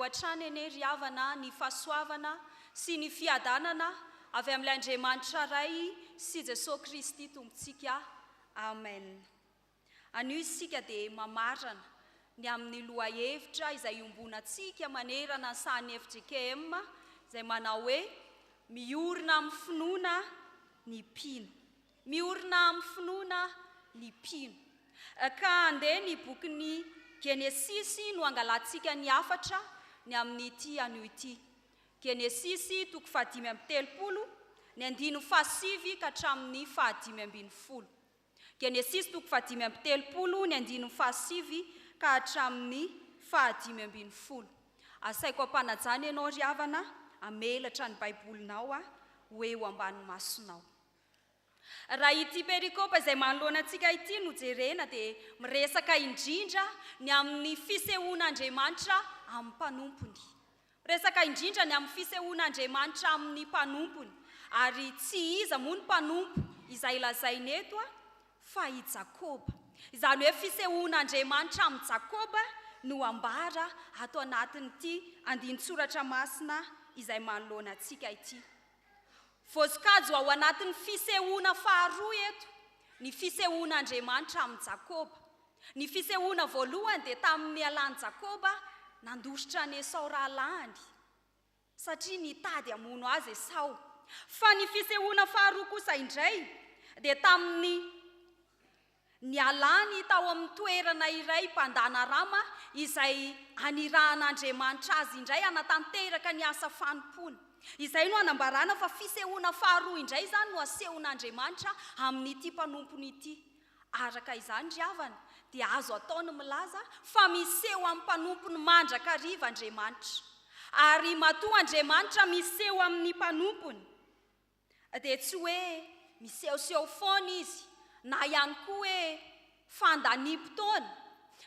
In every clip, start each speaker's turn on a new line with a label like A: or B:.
A: hatrany ane ry havana ny fahasoavana sy ny fiadanana avy amin'ilay Andriamanitra ray sy Jesosy Kristy tompontsika. Amen. Anio isika dia mamarana ny amin'ny lohahevitra izay ombonantsika manerana ny sahan'ny 𝗍𝗺𝗶𝗆 izay manao hoe miorina amin'ny finoana ny mpino. Miorina amin'ny finoana ny mpino. Ka andeha ny bokin'ny Genesisy no angalantsika ny hafatra ny amin'ity anio ity. Genesisy 5:30, ny 5:7 ka hatramin'ny 5:10. Genesisy 5:30, ny 5:7 ka hatramin'ny 5:10. Asaiko ampanajana ianao ry havana, amelatra ny baibolinao ho eo ambany masonao. Raha ity perikôpa izay manoloana antsika ity no jerena dia miresaka indrindra ny amin'ny fisehoan'Andriamanitra amin'ny mpanompony. Miresaka indrindra ny amin'ny fisehoan'Andriamanitra amin'ny mpanompony. Ary tsy iza moa ny mpanompo izay lazainy eto fa i Jakoba. Izany hoe fisehoan'Andriamanitra amin'ny Jakoba no ambara ato anatin'ity Andinin-Tsoratra Masina izay manoloana antsika ity. Voasokajy ao anatin'ny fisehoana faharoa eto, ny fisehoan'Andriamanitra amin'ny Jakoba. Ny fisehoana voalohany dia tamin'ny alan'i Jakoba nandositra ny Esau rahalahany satria nitady hamono azy Esau. Fa ny fisehoana faharoa kosa indray dia tamin'ny alahany tao amin'ny toerana iray mpandana rama izay anirahan'Andriamanitra azy indray hanatanteraka ny asa fanompona. Izay no hanambarana fa fisehoana faharoa indray izany no asehon'Andriamanitra amin'ity mpanompony ity. Araka izany ry havana dia azo ataony milaza fa miseho amin'ny mpanompony mandrakariva Andriamanitra. Ary matoa Andriamanitra miseho amin'ny mpanompony. Dia tsy hoe misehoseho foana izy na ihany koa hoe fandanim-potoana.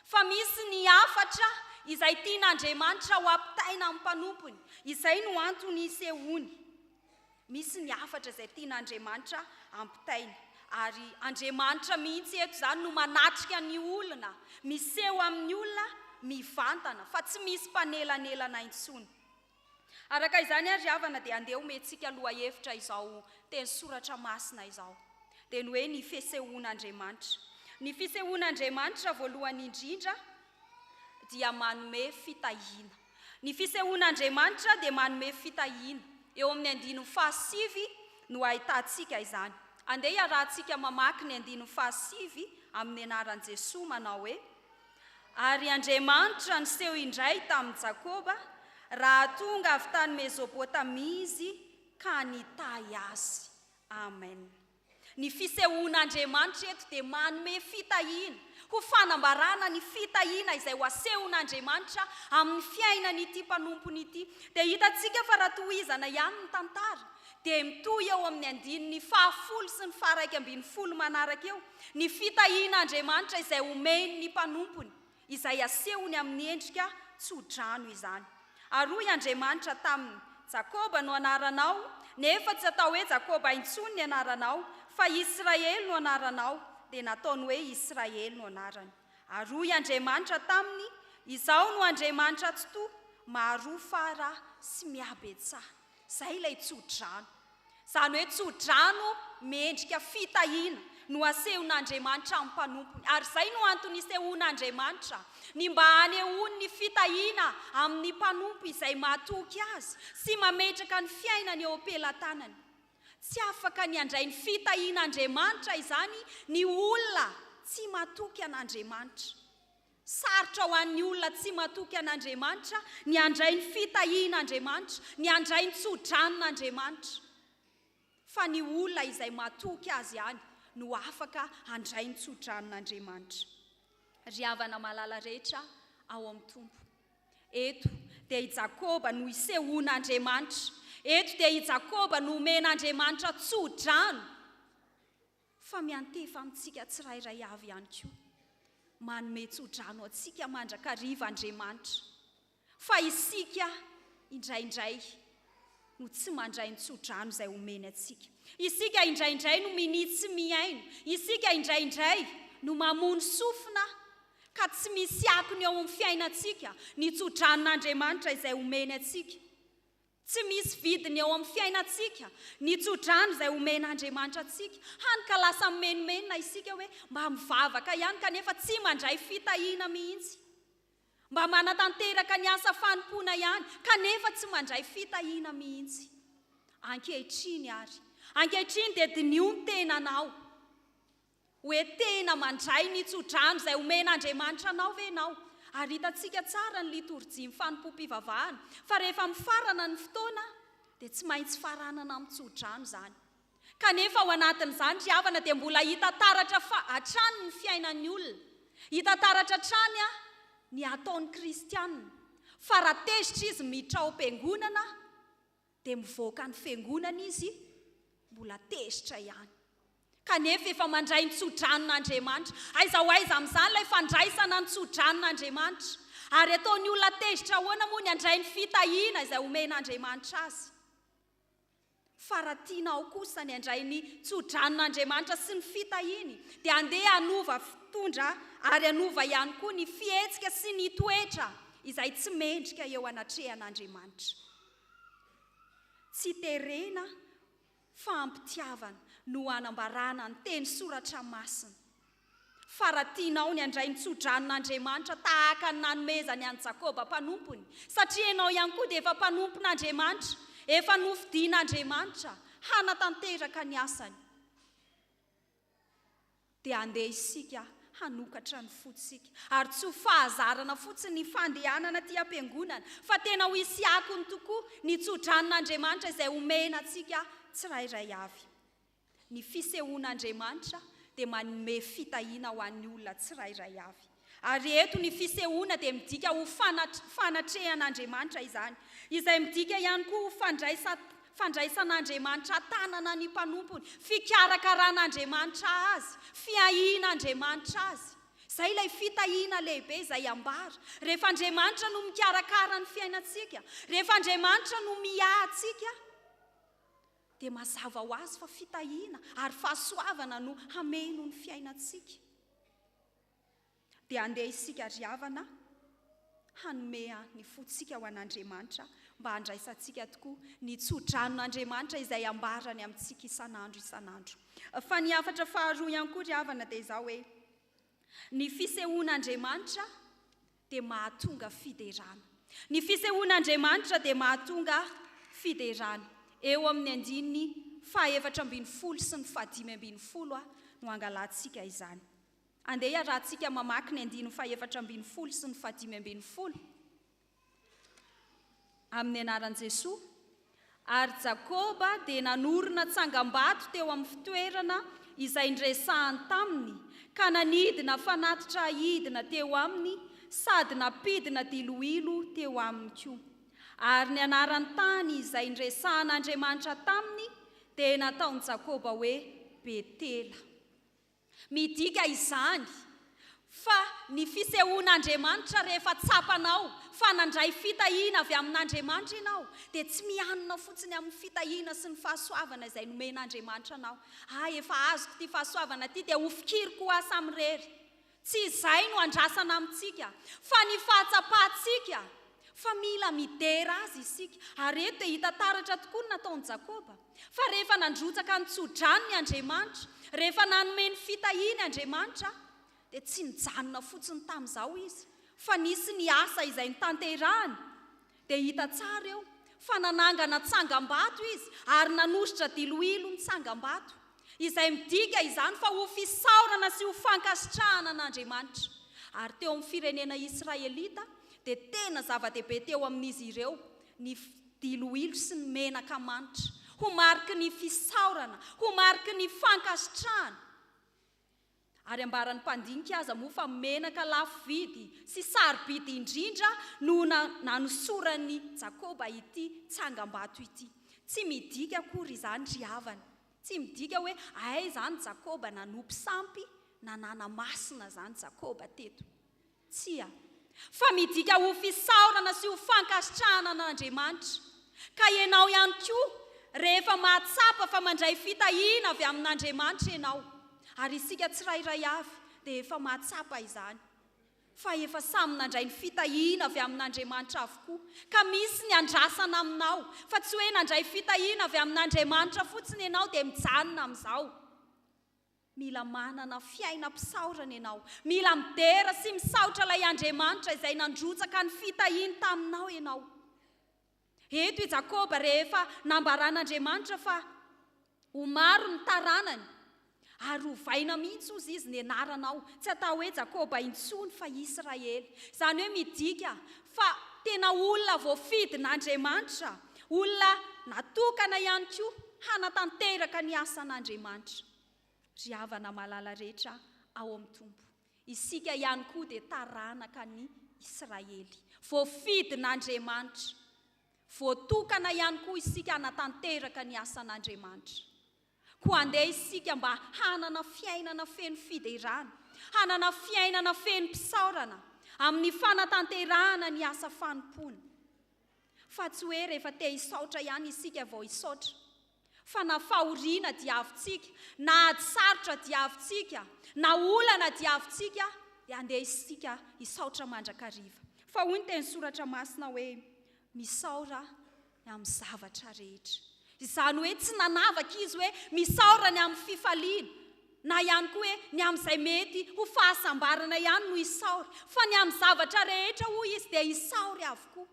A: Fa misy ny hafatra izay tian'Andriamanitra ho ampitaina amin'ny mpanompony. Izay no antony isehoany. Misy ny hafatra izay tian'Andriamanitra ampitaina. Ary Andriamanitra mihitsy eto izany no manatrika ny olona, miseho amin'ny olona mivantana, fa tsy misy mpanelanelana intsony. Araka izany ary havana dia andeha omentsika lohahevitra izao teny soratra masina izao. Dia ny hoe ny fisehoan'Andriamanitra. Ny fisehoan'Andriamanitra voalohany indrindra dia manome fitahiana. Ny fisehoan'Andriamanitra dia manome fitahiana. Eo amin'ny 5:7 no ahitantsika izany. Andeha iarahantsika mamaky ny 5:7 amin'ny anaran'i Jesosy manao hoe: Ary Andriamanitra niseho indray tamin'i Jakoba raha tonga avy tany Mesopotamia izy ka nitahy azy. Amen. Ny fisehoan'Andriamanitra eto dia manome fitahiana. Ho fanambarana ny fitahiana izay ho asehon'Andriamanitra amin'ny fiainan'ity mpanompony ity. Dia hitantsika fa raha tohizana ihany ny tantara dia mitohy eo amin'ny 10 sy ny 11 manaraka eo ny fitahian'Andriamanitra izay omeny ny mpanompony, izay asehony amin'ny endrika tsodrano izany. Aroy Andriamanitra taminy: Jakoba no anaranao, nefa tsy atao hoe Jakoba intsony ny anaranao, fa Israely no anaranao, dia nataony hoe Israely no anarany. Aroy Andriamanitra taminy: izao no Andriamanitra Tsitoha, maharoa fara sy mihabetsaha. Zay ilay tsodrano. Izany hoe tsodrano miendrika fitahiana no asehon'Andriamanitra amin'ny mpanompony. Ary zay no antony isehoan'Andriamanitra, ny mba hanehoany ny fitahiana amin'ny mpanompo izay mahatoky azy sy mametraka ny fiainany eo am-pelantanany. Tsy afaka ny andray ny fitahian'Andriamanitra izany ny olona tsy mahatoky an'Andriamanitra. Sarotra ho an'ny olona tsy mahatoky an'Andriamanitra ny andray ny fitahian'Andriamanitra, ny andray ny tsodranon'Andriamanitra. Fa ny olona izay mahatoky azy ihany no afaka handray ny tsodranon'Andriamanitra. Ry havana malala rehetra ao amin'ny tompo. Eto dia i Jakoba no isehoan'Andriamanitra. Eto dia i Jakoba no omen'Andriamanitra tsodrano. Fa miantefa amintsika tsirairay avy ihany koa. Manome tsodrano antsika mandrakariva Andriamanitra. Fa isika indraindray no tsy mandray ny tsodrano izay omeny antsika. Isika indraindray no minitsy miaino. Isika indraindray no mamono sofina ka tsy misy akony ao amin'ny fiainantsika ny tsodran'Andriamanitra izay omeny atsika. Tsy misy vidiny eo amin'ny fiainantsika ny tsodrano izay omen'Andriamanitra atsika. Hany ka lasa menomenona isika hoe mba mivavaka ihany kanefa tsy mandray fitahiana mihitsy. Mba manatanteraka ny asa fanompoana ihany kanefa tsy mandray fitahiana mihitsy. Ankehitriny ary. Ankehitriny dia dinio ny tenanao. Hoe tena mandray ny tsodrano izay omen'Andriamanitra anao ve ianao? Ary hitantsika tsara ny ḽitorjia 𝗍𝗶𝐵 fa rehefa mifarana ny fotoana dia tsy maintsy faranana amin'ny tsodrano izany. Kanefa ao anatin'izany ry havana dia mbola hita taratra hatrany ny fiainan'ny olona. Hita taratra hatrany ny ataon'ny kristianina. Fa raha tezitra izy miditra ao am-piangonana dia mivoaka ny fiangonana izy mbola tezitra ihany. Kanefa efa mandray ny tsodranon'Andriamanitra. Aiza ho aiza amin'izany ilay fandraisana ny tsodranon'Andriamanitra. Ary ataon'ny olona tezitra ahoana moa ny handray ny fitahiana izay omen'Andriamanitra azy. Fa raha tianao kosa ny handray ny tsodranon'Andriamanitra sy ny fitahiny dia andeha hanova fitondra ary hanova ihany koa ny fihetsika sy ny toetra izay tsy mendrika eo anatrehan'Andriamanitra. Tsy terena fa ampitiavana no anambarana ny teny soratra masina. Fa raha tianao ny handray ny tsodranon'Andriamanitra tahaka ny nanomezany an'i Jakoba mpanompony, satria ianao ihany koa dia efa mpanompon'Andriamanitra, efa nofidian'Andriamanitra hanatanteraka ny asany. Dia andeha isika hanokatra ny fotsika. Ary tsy ho fahazarana fotsiny ny fandehanana ty am-piangonana, fa tena ho hisy akony tokoa ny tsodranon'Andriamanitra izay omena antsika tsirairay avy. Ny fisehoan'Andriamanitra dia manome fitahiana ho an'ny olona tsirairay avy. Ary eto ny fisehoana dia midika ho fanatrehan'Andriamanitra izany, izay midika ihany koa ho fandraisan'Andriamanitra tanana ny mpanompony, fikarakaran'Andriamanitra azy, fiahian'Andriamanitra azy. Izay ilay fitahiana lehibe izay ambara. Rehefa Andriamanitra no mikarakara ny fiainantsika, rehefa Andriamanitra no miahantsika, dia mazava ho azy fa fitahiana ary fahasoavana no hameno ny fiainantsika. Dia andeha isika ry havana hanome ny fotsika ho an'Andriamanitra mba handraisantsika tokoa ny tsodranon'Andriamanitra izay ambarany amintsika isan'andro. Fa ny hafatra faharoa ihany koa ry havana dia izao hoe ny fisehoan'Andriamanitra dia mahatonga fiderana. Ny fisehoan'Andriamanitra dia mahatonga fiderana. Eo amin'ny 𝗍𝗵𝗋 sy ny 𝗍𝗵𝗋 no angalantsika izany. Andeha rahantsika mamaky ny 𝗍𝗵𝗋 sy ny 𝗍𝗵𝗋 amin'ny anaran'i Jesosy. Ary Jakoba dia nanorina tsangam-bato teo amin'ny fitoerana izay niresahany taminy, ka nanidina fanatitra hidina teo aminy sady napidina diloilo teo aminy koa. Ary ny anaran'ny tany izay niresahan'Andriamanitra taminy dia nataon'i Jakoba hoe Betela. Midika izany fa ny fisehoan'Andriamanitra rehefa tsapanao fa nandray fitahiana avy amin'Andriamanitra ianao dia tsy mianona fotsiny amin'ny fitahiana sy ny fahasoavana izay nomen'Andriamanitra anao. Efa azoko ty fahasoavana ty dia hofikiriko ho asa mirery. Tsy izay no andrasana amintsika fa ny fahatsapahantsika. Fa mila midera azy isika. Ary eto dia hita taratra tokoa ny nataon'i Jakoba. Fa rehefa nandrotsaka ny tsodrano ny Andriamanitra, rehefa nanome ny fitahiana Andriamanitra, dia tsy nijanona fotsiny tamin'izao izy, fa nisy ny asa izay nitanterahany. Dia hita tsara eo fa nanangana tsangam-bato izy ary nanositra diloilo ny tsangam-bato, izay midika izany fa ho fisaorana sy ho fankasitrahana an'Andriamanitra. Ary teo amin'ny firenena Israelita dia tena zava-dehibe teo amin'izy ireo ny diloilo sy ny menaka manitra, ho mariky ny fisaorana, ho mariky ny fankasitrahana. Ary ambaran'ny mpandinika aza moa fa menaka lafo vidy sy sarobidy indrindra no nanosorany Jakoba ity tsangam-bato ity. Tsy midika akory izany ry havana. Tsy midika hoe izany Jakoba nanompo sampy, nanana masina zany Jakoba teto. Tsia. Fa midika ho fisaorana sy ho fankasitrahana an'Andriamanitra. Ka ianao ihany koa rehefa mahatsapa fa mandray fitahiana avy amin'Andriamanitra ianao. Ary isika tsirairay avy dia efa mahatsapa izany. fa efa samy nandray ny fitahiana avy amin'Andriamanitra avokoa, ka misy ny andrasana aminao, fa tsy hoe nandray fitahiana avy amin'Andriamanitra fotsiny ianao dia mijanona amin'izao. Mila manana fiainam-pisaorana ianao, mila midera sy misaotra ilay Andriamanitra izay nandrotsaka ny fitahiany taminao ianao. Eto i Jakoba rehefa nambaran'Andriamanitra fa ho maro ny taranany, ary ho vaina mihitsy ozy izy ny anaranao, tsy atao hoe Jakoba intsony fa Israely. Izany hoe midika fa tena olona voafidin'Andriamanitra, olona natokana ihany koa hanatanteraka ny asan'Andriamanitra. Ry havana malala rehetra ao amin'ny tompo, isika ihany koa dia taranaka ny Israely, voafidin'Andriamanitra, voatokana ihany koa isika hanatanteraka ny asan'Andriamanitra. Koa andeha isika mba hanana fiainana feno fiderana, hanana fiainana feno mpisaorana amin'ny fanatanterahana ny asa fanompona. Fa tsy hoe rehefa te hisaotra ihany isika vao hisaotra, fa na fahoriana diavintsika, na ady sarotra diavintsika, na olana diavintsika, dia andeha isika hisaotra mandrakariva. Fa hoy ny teny soratra masina hoe misaora amin'ny zavatra rehetra. Izany hoe tsy nanavaka izy hoe misaora ny amin'ny fifaliana, na ihany koa hoe ny amin'izay mety ho fahasambarana ihany no hisaora, fa ny amin'ny zavatra rehetra hoy izy dia hisaory avokoa.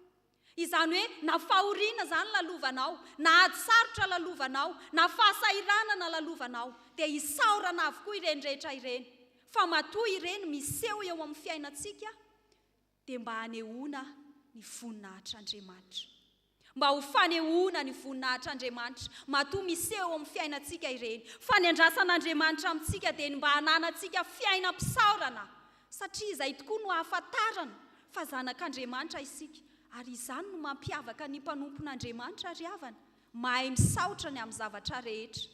A: Izany hoe na fahoriana izany lalovanao, na ady sarotra lalovanao, na fahasahiranana lalovanao, dia hisaorana avokoa ireny rehetra ireny. Fa matoa ireny miseho eo amin'ny fiainantsika dia mba hanehoana ny voninahitr'Andriamanitra. Mba ho fanehoana ny voninahitr'Andriamanitra, matoa miseho amin'ny fiainantsika ireny. Fa ny andrasan'Andriamanitra amintsika dia mba hananantsika fiainam-pisaorana, satria izay tokoa no hahafantarana fa zanak'Andriamanitra isika. Ary izany no mampiavaka ny mpanompon'Andriamanitra ry havana, mahay misaotra ny amin'ny zavatra rehetra.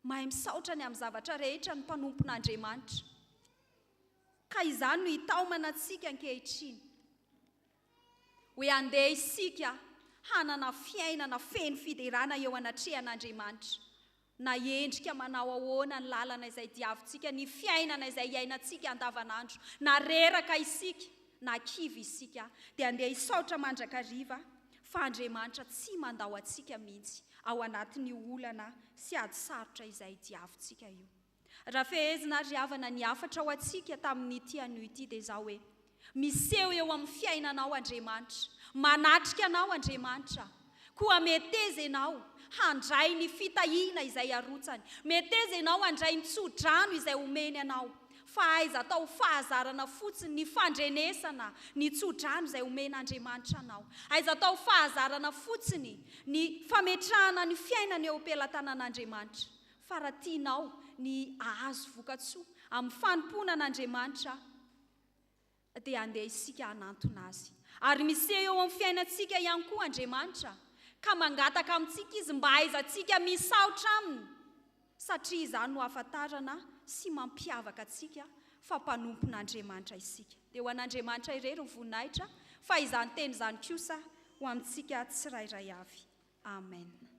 A: Mahay misaotra ny amin'ny zavatra rehetra ny mpanompon'Andriamanitra. Ka izany no hitaomana antsika ankehitriny, hoe andeha isika hanana fiainana feno fiderana eo anatrehan'Andriamanitra. Na endrika manao ahoana ny lalana izay diavintsika, ny fiainana izay iainantsika andavanandro, na reraka isika, na kivy isika, dia andeha hisaotra mandrakariva, fa Andriamanitra tsy mandao antsika mihitsy ao anatin'ny olana sy ady sarotra izay diavintsika io. Raha fehezina ry havana ny hafatra ao antsika tamin'ity anio ity dia izao hoe miseho eo amin'ny fiainanao Andriamanitra, manatrika anao Andriamanitra, koa meteza ianao handray ny fitahiana izay arotsany, meteza ianao handray ny tsodrano izay omeny anao, fa aiza atao fahazarana fotsiny ny fandrenesana ny tsodrano izay omen'Andriamanitra anao, aiza atao fahazarana fotsiny ny fametrahana ny fiainana eo am-pelatanan'Andriamanitra, fa raha tianao ny ahazo voka-tsoa amin'ny fanompona an'Andriamanitra dia andeha isika hanantona azy. Ary miseho eo amin'ny fiainantsika ihany koa Andriamanitra, ka mangataka amintsika izy mba ahaizantsika misaotra aminy, satria izany no hafantarana sy mampiavaka antsika fa mpanompon'Andriamanitra isika. Dia ho an'Andriamanitra irery ny voninahitra, fa izany teny izany kosa ho amintsika tsirairay avy. Amen.